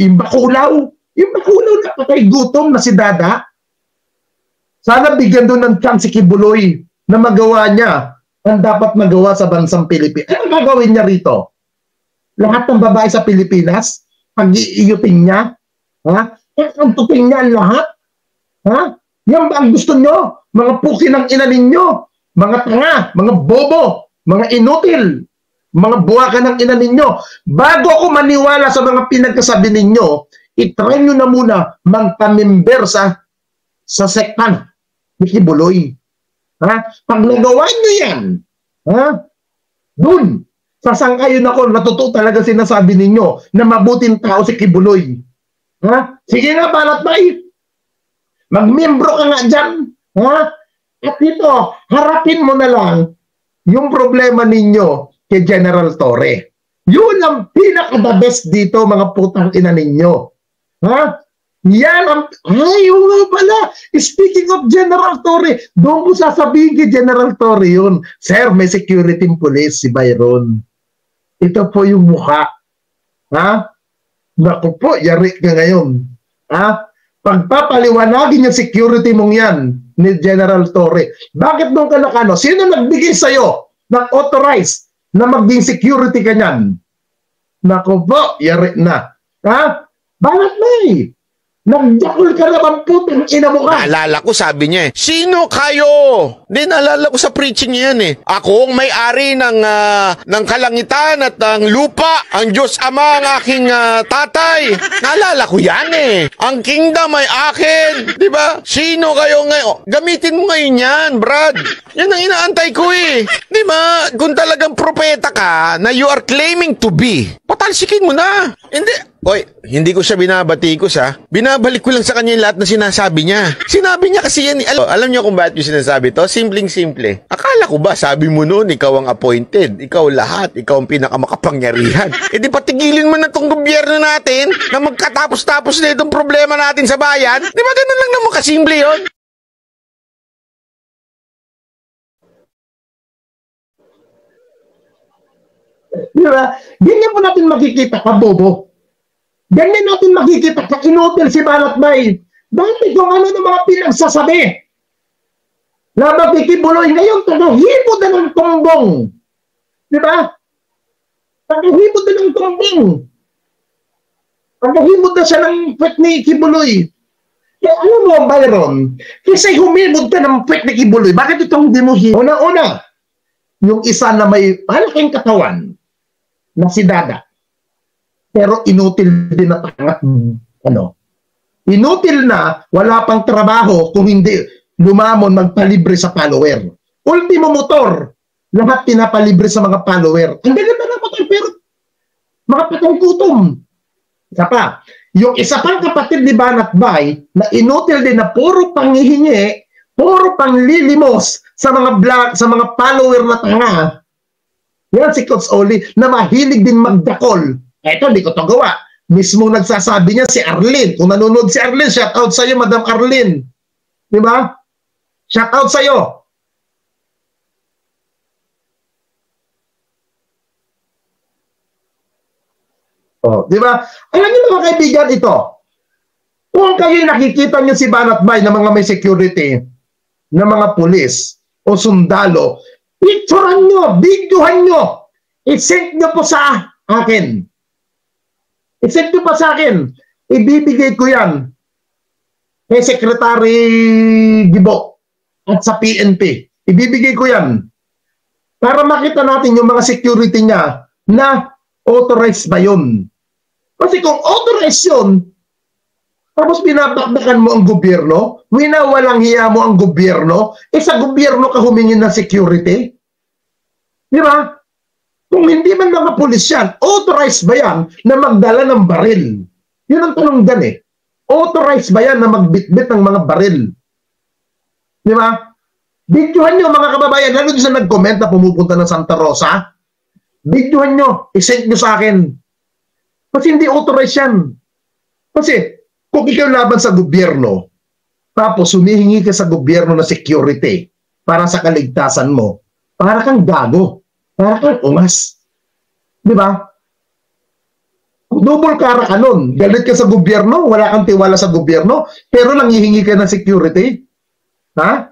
Imbakulaw, yung Bakulaw na patay gutom na si Dada. Sana bigyan doon ng chance si Kibuloy na magawa niya ang dapat magawa sa bansang Pilipinas. Ano gagawin niya rito? Lahat ng babae sa Pilipinas, pag-iiyutin niya, ha? Kantutin niya ang lahat, ha? Yan ba ang gusto niyo? Mga puki ng ina ninyo, mga tanga, mga bobo, mga inutil, mga buwaka ng ina ninyo. Bago ako maniwala sa mga pinagkasabi ninyo, itry nyo na muna magpamember sa sektan ni Kibuloy. Ha? Pag nagawa nyo yan, ha? Dun, sasangkayon ako, natutuo talaga sinasabi ninyo na mabuting tao si Kibuloy. Ha? Sige nga, Balatbay. Magmembro ka nga dyan. Ha? At dito, harapin mo na lang yung problema ninyo kay General Torre. Yun ang pinaka-the best dito, mga putang ina ninyo. Ha? Yan ang... Ay, nga pala. Speaking of General Torre, doon ko sasabihin kay General Torre yun. Sir, may security police si Byron. Ito po yung mukha. Ha? Naku po, yari ka ngayon. Ha? Pagpapaliwanagin yung security mong yan ni General Torre. Bakit doon ka nakano? Sino nagbigay sa'yo ng authorized na maging security ka niyan? Naku po, yari na. Ha? Bakit may? Nagjakol ka naman putang ina mo ka. Naalala ko, sabi niya sino kayo? Di naalala ko sa preaching niya yan Ako ang may-ari ng kalangitan at ng lupa. Ang Diyos Ama ang aking tatay. Naalala ko yan Ang kingdom ay akin. Di ba? Sino kayo ngayon? Gamitin mo ngayon yan, Brad. Yan ang inaantay ko Di ba? Kung talagang propeta ka na you are claiming to be, patalsikin mo na. Hindi ko siya binabatikos Binabalik ko lang sa kanya yung lahat na sinasabi niya. Sinabi niya kasi yan. Alam niyo kung bakit yung sinasabi to? Simpleng-simple. Akala ko ba, sabi mo noon, ikaw ang appointed. Ikaw lahat. Ikaw ang pinakamakapangyarihan. Di patigilin mo na itong gobyerno natin na magkatapos-tapos na itong problema natin sa bayan. Di ba ganun lang naman kasimple yun? Di ba? Ganyan po natin makikita, kabobo. Ganyan natin makikita, ka-inutil si Balatbay. Dati kung ano ng mga pinagsasabi. Labang kay Kibuloy, ngayon tagahipod na ng tumbong. Di ba? Tagahipod na ng tumbong. Tagahipod na siya ng puwet ni Kibuloy. Kaya alam mo, Byron, kasi humimod ka ng puwet ni Kibuloy, bakit itong hindi mo himod? Una-una, yung isa na may malaking katawan, na si Dada. Pero inutil din na tangat, inutil na, wala pang trabaho kung hindi lumamon magpalibre sa follower. Ultimo motor, lahat pinapalibre sa mga follower. Ang ganda ng motor, pero mga patang gutom. Isa pa, yung isa pang kapatid ni Balatbay na inutil din na puro panghihingi, puro panglilimos sa mga vlog, sa mga follower na tanga. Yan si Coach Oli na mahilig din magdakol Eto, hindi ko to gawa. Mismo nagsasabi niya si Arlene. Kung nanonood si Arlene, shout out sa'yo, Madam Arlene. Di ba? Shout out sa'yo. Oh, di ba? Alam niyo mga kaibigan, ito. Kung kayo nakikita niyo si Banatbay na mga may security, na mga pulis o sundalo, picturean nyo, videohan nyo, i-send nyo po sa akin. I-send nyo pa sa akin. Ibibigay ko yan kay Secretary Gibo at sa PNP. Ibibigay ko yan para makita natin yung mga security niya na authorized ba yun. Kasi kung authorized yun, tapos binabakbakan mo ang gobyerno, winawalang hiya mo ang gobyerno, sa gobyerno ka humingi ng security? Di ba? Kung hindi man mga pulis yan, authorized ba yan na magdala ng baril? Yun ang tanong dyan eh. Authorized ba yan na magbitbit ng mga baril? Di ba? Videohan nyo mga kababayan, lalo doon sa nag-comment na pumupunta ng Santa Rosa, videohan nyo, isend nyo sa akin. Kasi hindi authorized yan. Kasi kung ikaw laban sa gobyerno, tapos humihingi ka sa gobyerno na security para sa kaligtasan mo, para kang gago. Para kang ungas. Di ba? Double kara ka nun. Galit ka sa gobyerno, wala kang tiwala sa gobyerno, pero nanghihingi ka ng security. Ha?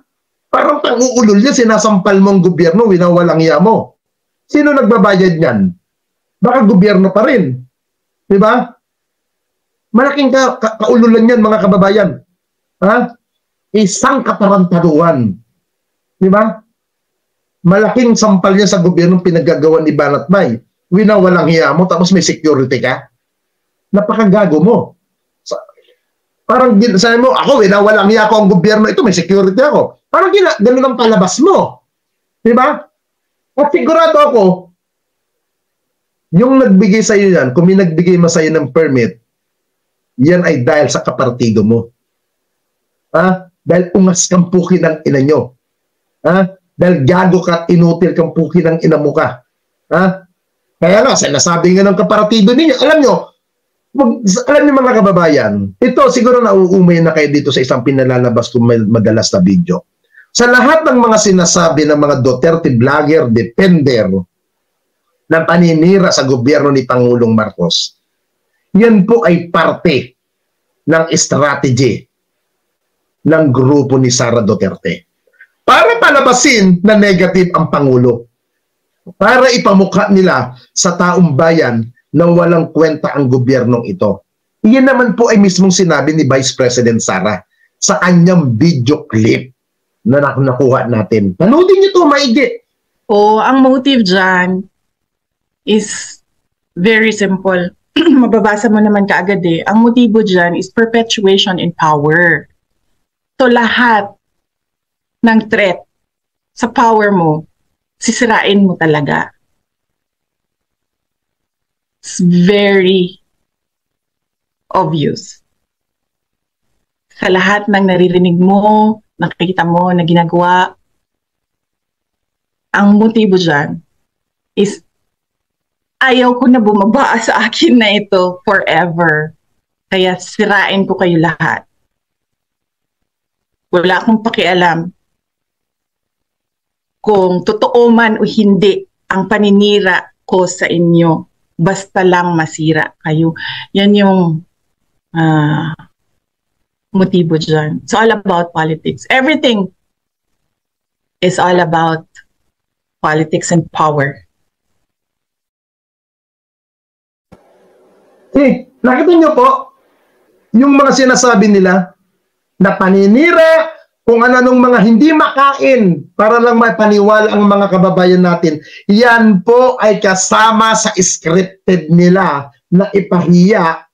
Parang pang-uulol niya, sinasampal mo ang gobyerno, winawalang iya mo. Sino nagbabayad niyan? Baka gobyerno pa rin. Di ba? Malaking kaululan yan, mga kababayan. Ha? Isang katarantaduhan. Di ba? Malaking sampal niya sa gobyerno pinaggagawa ni Banatbay. Winawalang hiya mo, tapos may security ka. Napakagago mo. Parang sabi mo, ako, winawalang hiya ko ang gobyerno, ito may security ako. Parang ganun ang palabas mo. Diba? At sigurado ako, yung nagbigay sa'yo yan, kung may nagbigay mo sa'yo ng permit, yan ay dahil sa kapartido mo. Ha? Dahil ungas kang pukin ng ina nyo. Ha? Dahil gago ka at inutil kang pukin ng ina mo ka. Ha? Kaya nga, sinasabi nga ng kapartido ninyo, alam nyo mga kababayan, ito siguro nauumay na kayo dito sa isang pinalalabas kong madalas na video. Sa lahat ng mga sinasabi ng mga Duterte vlogger, defender, na paninira sa gobyerno ni Pangulong Marcos, yan po ay parte ng strategy ng grupo ni Sara Duterte. Para palabasin na negative ang Pangulo. Para ipamukha nila sa taong bayan na walang kwenta ang gobyernong ito. Iyan naman po ay mismong sinabi ni Vice President Sara sa kanyang video clip na nakuha natin. Panoodin niyo ito, maigi. Ang motive dyan is very simple. Mababasa mo naman kaagad eh. Ang motibo dyan is perpetuation in power. So lahat ng threat sa power mo, sisirain mo talaga. It's very obvious. Sa lahat ng naririnig mo, nakikita mo na ginagawa, ang motibo dyan is ayaw ko na bumaba sa akin na ito forever. Kaya sirain ko kayo lahat. Wala akong pakialam kung totoo man o hindi ang paninira ko sa inyo. Basta lang masira kayo. Yan yung motibo dyan. It's all about politics. Everything is all about politics and power. Nakita niyo po, yung mga sinasabi nila na paninira, kung anong mga hindi makain para lang mapaniwala ang mga kababayan natin, yan po ay kasama sa scripted nila na ipahiya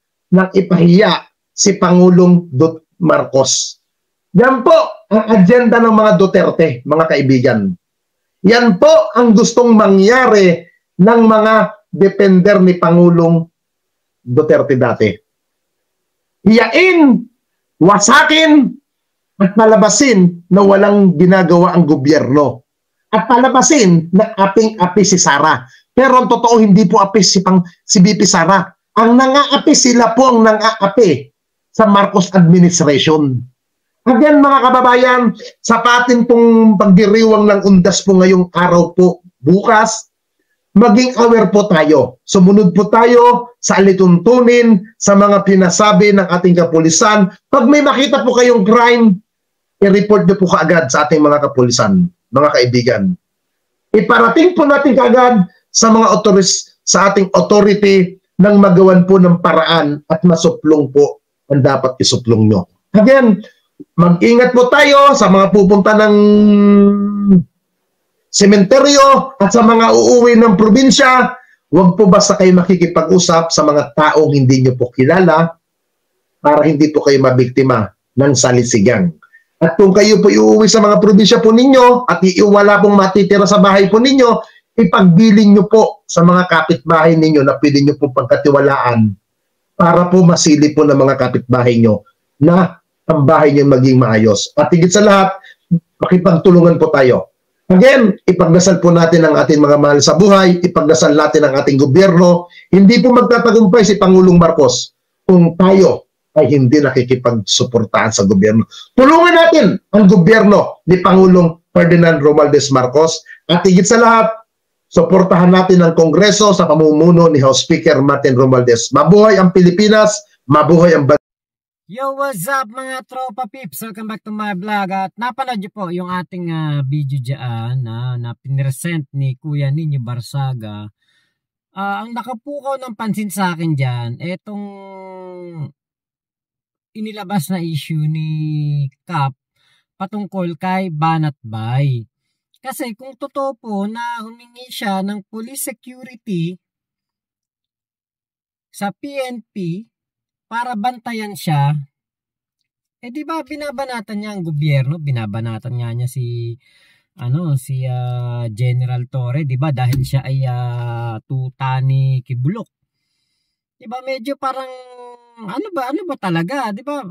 si Pangulong Marcos. Yan po ang agenda ng mga Duterte, mga kaibigan. Yan po ang gustong mangyari ng mga defender ni Pangulong Duterte dati. Hiyain, wasakin, at palabasin na walang ginagawa ang gobyerno. At palabasin na aping-api si Sara. Pero ang totoo, hindi po api si BP Sara. Ang nangaapi, sila po ang nangaapi sa Marcos administration. Again, mga kababayan, sa atin pong pagdiriwang ng undas po ngayong araw po, bukas, maging aware po tayo. Sumunod po tayo sa alituntunin, sa mga pinasabi ng ating kapulisan. Pag may makita po kayong crime, i-report nyo po kaagad sa ating mga kapulisan, mga kaibigan. Iparating po natin kaagad sa mga sa ating authority nang magawan po ng paraan at masuplong po ang dapat isuplong nyo. Again, mag-ingat po tayo sa mga pupunta ng sementeryo at sa mga uuwi ng probinsya. Huwag po basta kayo makikipag-usap sa mga taong hindi nyo po kilala para hindi po kayo mabiktima ng salisigang. At kung kayo po iuwi sa mga probinsya po ninyo at wala pong matitira sa bahay po ninyo, ipagbiling nyo po sa mga kapitbahay ninyo na pwede nyo po pagkatiwalaan para po masilip po ng mga kapitbahay nyo na ang bahay nyo maging maayos. At higit sa lahat, makipagtulungan po tayo. Again, ipagdasal po natin ang ating mga mahal sa buhay, ipagdasal natin ang ating gobyerno. Hindi po magtatagumpay si Pangulong Marcos kung tayo ay hindi nakikipagsuportahan sa gobyerno. Tulungan natin ang gobyerno ni Pangulong Ferdinand Romualdez Marcos at higit sa lahat, suportahan natin ang Kongreso sa pamumuno ni House Speaker Martin Romualdez. Mabuhay ang Pilipinas, mabuhay ang bansa. Yo, what's up mga tropa pips? Welcome back to my vlog. At napanood nyo po yung ating video dyan na pinresent ni Kuya Nino Barsaga. Ang nakapukaw ng pansin sa akin dyan, etong inilabas na issue ni Kap patungkol kay Banat Bay. Kasi kung totoo po na humingi siya ng police security sa PNP para bantayan siya, eh di ba binabanatan niya ang gobyerno, binabanatan niya si General Torre, di ba, dahil siya ay tuta ni Kibulok. Di ba medyo parang ano ba talaga, di ba?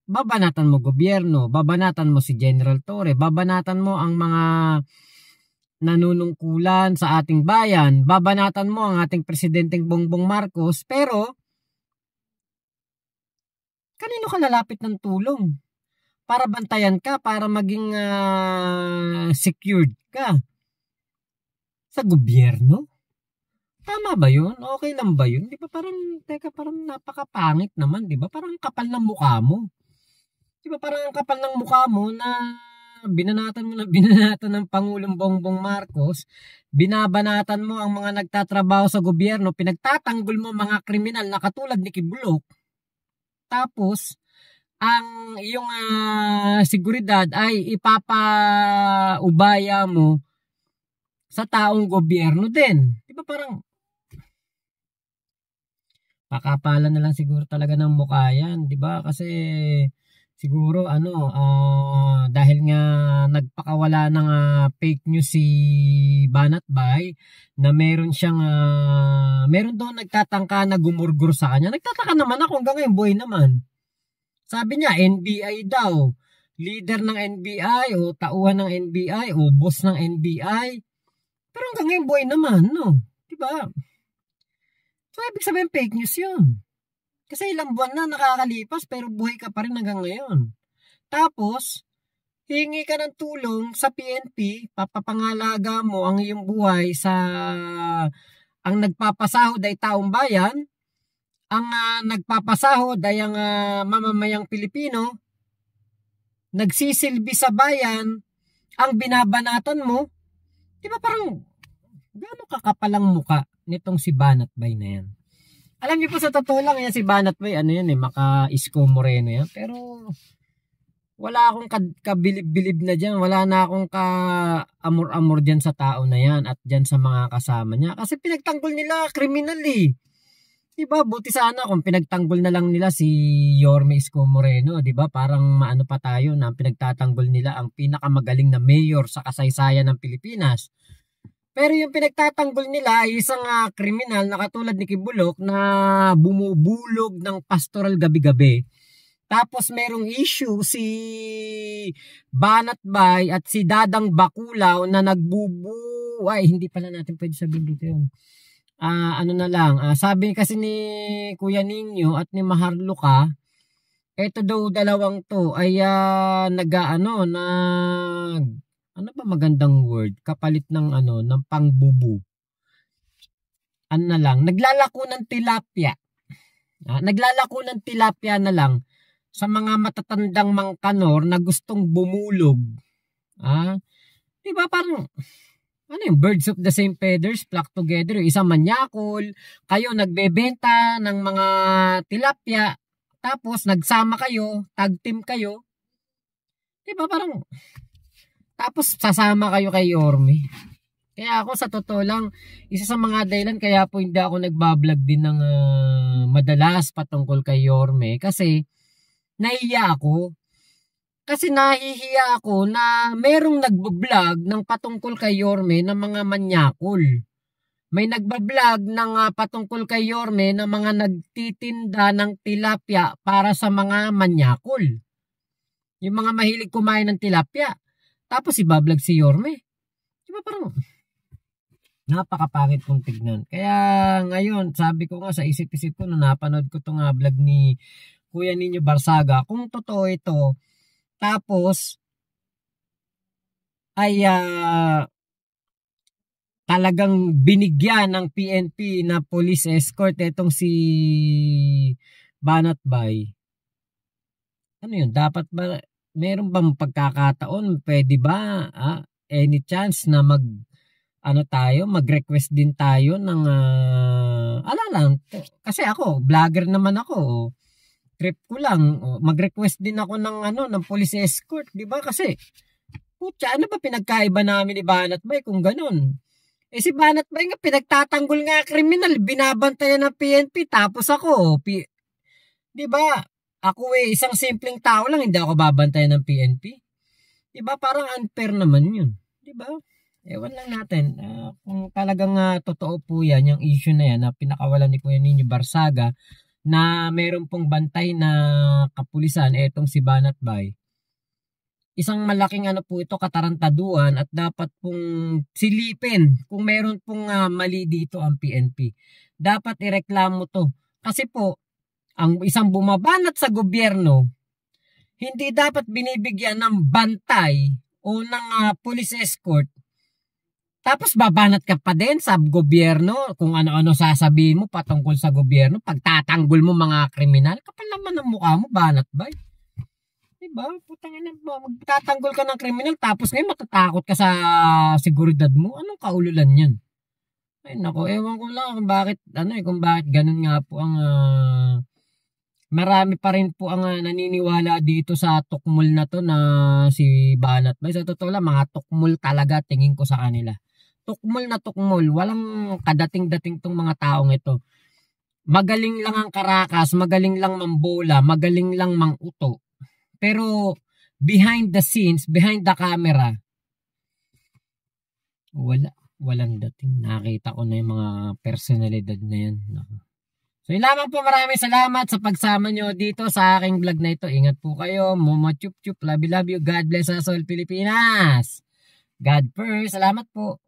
Babanatan mo gobyerno, babanatan mo si General Torre, babanatan mo ang mga nanunungkulan sa ating bayan, babanatan mo ang ating presidenteng Bongbong Marcos, pero kanino ka lalapit ng tulong para bantayan ka, para maging secured ka sa gobyerno? Tama ba yun? Okay lang ba yun? Di ba parang napakapangit naman, di ba? Parang kapal ng mukha mo. Di ba parang kapal ng mukha mo na binanatan ng Pangulong Bongbong Marcos, binabanatan mo ang mga nagtatrabaho sa gobyerno, pinagtatanggol mo mga kriminal na katulad ni Kibulok, tapos ang iyong seguridad ay ipapaubaya mo sa taong gobyerno din. Di ba parang pakapalan na lang siguro talaga ng mukha yan, di ba? Kasi siguro dahil nga nagpakawala ng fake news si Banat Bay na meron daw nagtatangka na gumurgur sa kanya. Nagtataka naman ako hanggang ngayon, buhay naman. Sabi niya NBI daw, leader ng NBI o tauhan ng NBI o boss ng NBI. Pero hanggang ngayon buhay naman, no? Diba? So ibig sabihin fake news yun. Kasi ilang buwan na nakakalipas pero buhay ka pa rin hanggang ngayon. Tapos, hingi ka ng tulong sa PNP, papapangalaga mo ang iyong buhay sa ang nagpapasahod ay taong bayan, ang nagpapasahod ay ang mamamayang Pilipino, nagsisilbi sa bayan, ang binabanatan mo. Di ba parang gaano kakapalang muka nitong si Banat Bay na yan? Alam niyo po sa totoo lang, yan si Banat Bay, maka-Isko Moreno yan. Pero wala akong kabilib-bilib na dyan. Wala na akong ka-amor-amor dyan sa tao na yan at dyan sa mga kasama niya. Kasi pinagtanggol nila, kriminal eh. Diba, buti sana kung pinagtanggol na lang nila si Yorme Isko Moreno. Diba, parang maano pa tayo na pinagtatanggol nila ang pinakamagaling na mayor sa kasaysayan ng Pilipinas. Pero yung pinagtatanggol nila ay isang kriminal na katulad ni Kibulok na bumubulog ng pastoral gabi-gabi. Tapos merong issue si Banat Bay at si Dadang Bakulaw na ay hindi pala natin pwede sabihin dito yun. Ano na lang, sabi kasi ni Kuya Nino at ni Maharluka, eto daw dalawang to ay ano ba magandang word, kapalit ng ng pangbubu. Ano na lang, naglalako ng tilapia. Naglalako ng tilapia na lang sa mga matatandang mangkanor na gustong bumulog. Diba parang, birds of the same feathers flock together. Isang manyakol, kayo nagbebenta ng mga tilapia, tapos nagsama kayo, tag team kayo. Diba parang, tapos sasama kayo kay Yorme. Kaya ako sa totoo lang, isa sa mga dahilan kaya po hindi ako nagbablog din ng madalas patungkol kay Yorme. Kasi nahihiya ako. Kasi nahihiya ako na merong nagbablog ng patungkol kay Yorme ng mga manyakol. May nagbablog ng patungkol kay Yorme ng mga nagtitinda ng tilapia para sa mga manyakol. Yung mga mahilig kumain ng tilapia. Tapos ibablog si Yorme. Diba parang napakapangit kong tignan. Kaya ngayon, sabi ko nga sa isip-isip ko nung napanood ko itong vlog ni Kuya Nino Barsaga, kung totoo ito, tapos ay talagang binigyan ng PNP na police escort itong si Banat Bay. Ano yun? Dapat ba, meron bang pagkakataon? Pwede ba? Any chance na mag-request din tayo ng kasi ako, vlogger naman ako. Trip ko lang, mag-request din ako ng police escort, di ba? Kasi, putya, ano ba pinagkaiba namin ni Banat Bay kung ganun? Si Banat Bay nga, pinagtatanggol nga kriminal, binabantayan ng PNP, tapos ako, di ba? Ako isang simpleng tao lang, hindi ako babantayan ng PNP. Di ba? Parang unfair naman yun. Di ba? Ewan lang natin, kung talagang totoo po yan, yung issue na yan, na pinakawalan ni Kuya Nino Barsaga, na meron pong bantay na kapulisan, etong si Banat Bay. Isang malaking po ito, katarantaduan, at dapat pong silipin kung meron pong mali dito ang PNP. Dapat ireklamo to. Kasi po, ang isang bumabanat sa gobyerno, hindi dapat binibigyan ng bantay o ng police escort. Tapos babanat ka pa din sa gobyerno kung ano-ano sasabihin mo patungkol sa gobyerno. Pagtatanggol mo mga kriminal, kapal naman ang mukha mo, Banat Bay. Diba? Putangin na ba? Magtatanggol ka ng kriminal tapos ngayon matatakot ka sa seguridad mo. Anong kaululan yan? Ay nako, ewan ko lang kung bakit, kung bakit ganun nga po ang marami pa rin po ang naniniwala dito sa tukmol na to na si Banat Bay. Sa totoo lang, mga tukmol talaga tingin ko sa kanila. Tukmol na tukmol. Walang kadating-dating tong mga taong ito. Magaling lang ang karakas, magaling lang mambola, magaling lang manguto. Pero behind the scenes, behind the camera, walang dating. Nakita ko na yung mga personalidad na yan. So yun lamang po, maraming salamat sa pagsama nyo dito sa aking vlog na ito. Ingat po kayo. Momo chup chup. Love you, love you. God bless us all, Pilipinas. God first. Salamat po.